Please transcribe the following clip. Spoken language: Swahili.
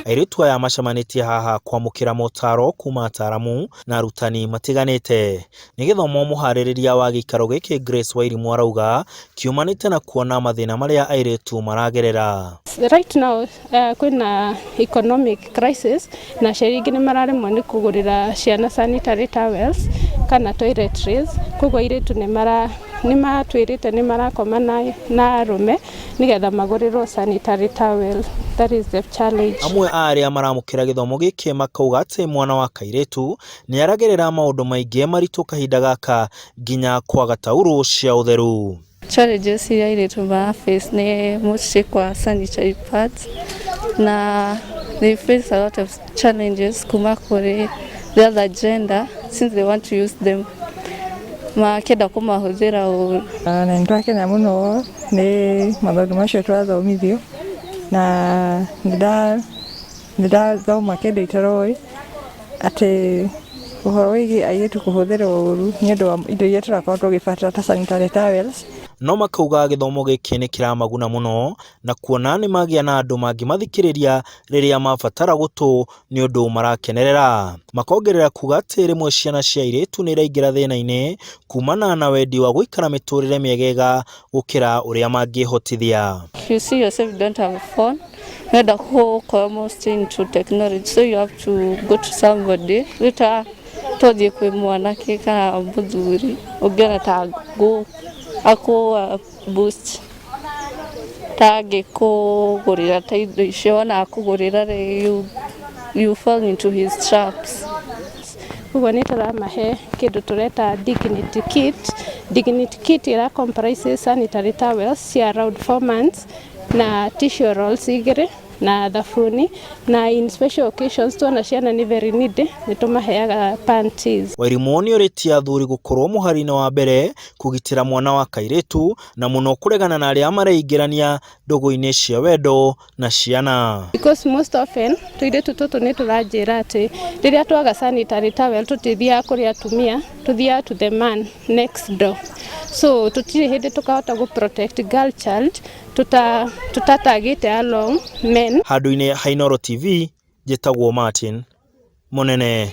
Airitu aya macamanĩtie haha kwamũkĩra motaaro kuma ataaramu na arutani matiganĩte. Nĩ gĩthomo mũharĩrĩria wa gĩikaro gĩkĩ Grace Wairimu arauga kiumanĩte na kuona mathĩna marĩa airitu maragerera. Right now kwĩna economic crisis na aciari aingĩ nĩ mararemwo nĩ kũgũrĩra ciana sanitary towels kana toiletries, koguo airitu nĩ matuĩrĩte nĩ marakoma na arũme nĩgetha magũrĩrwo sanitary towels. That is the challenge. Amwe a arĩa maramũkĩra gĩthomo gĩkĩ makauga atĩ mwana wa kairĩtu nĩ aragerera maũndũ maingĩ maritũ kahinda gaka nginya kwaga taurũ cia ũtheru. Challenges iria airitu face nĩ mostly kwa sanitary pads na they face a lot of challenges kuma kũrĩ the other gender since they want to use them makenda kũmahũthĩra ũru. Na nĩ twakena mũno nĩ maũndũ macio twathomithio na nĩndathoma kĩndũ itaroĩ atĩ ũhoro wĩgiĩ airĩtu kũhũthĩra ũru nĩ ũndũ wa indo iria tũrakorwo tũgĩbatara ta sanitary towels. No makauga gĩthomo gĩkĩ nĩ kĩramaguna mũno na kuona nĩ magĩa na andũ mangĩmathikĩrĩria rĩrĩa mabatara gũtũ nĩ ũndũ marakenerera. Makongerera kuga atĩ rĩmwe ciana cia airĩtu nĩ iraingĩra thĩna-inĩ kumana na wendi wa gũikara mĩtũrĩre mĩegega gũkĩra ũrĩa mangĩhotithia. You see yourself don't have a phone. You have to go most into technology, so you have to go to somebody. Later, tothiĩ kwĩ mwanake kana mũthuri ũngĩona ta akũ boost ta angĩkũgũrĩra ta indo icio ona akũgũrĩra you fall into his traps. Koguo nĩ tũramahe kĩndũ tũreta dignity kit. Dignity kit ĩra comprises sanitary towels cia around 4 months na tissue rolls 2 na thabuni na in special occasions tuona ciana nĩ very needy nĩ tũmaheaga panties. Wairimu nĩ ũrĩtie athuri gũkorwo mũhari-inĩ wa mbere kũgitĩra mwana wa kairĩtu na mũno kũregana na arĩa mareingĩrania ndũgũ-inĩ cia wendo na ciana. Because most often tũirĩtu tũtũ nĩ tũranjĩra atĩ rĩrĩa twaga sanitary towel tũtithiaga kũrĩ atumia, tuthiaga to the man next door. So tutirĩ hĩndĩ tukahota gũ protect girl child tutatagĩte along men. Handũ-inĩ ha Inooro TV njĩtagwo Martin Mũnene.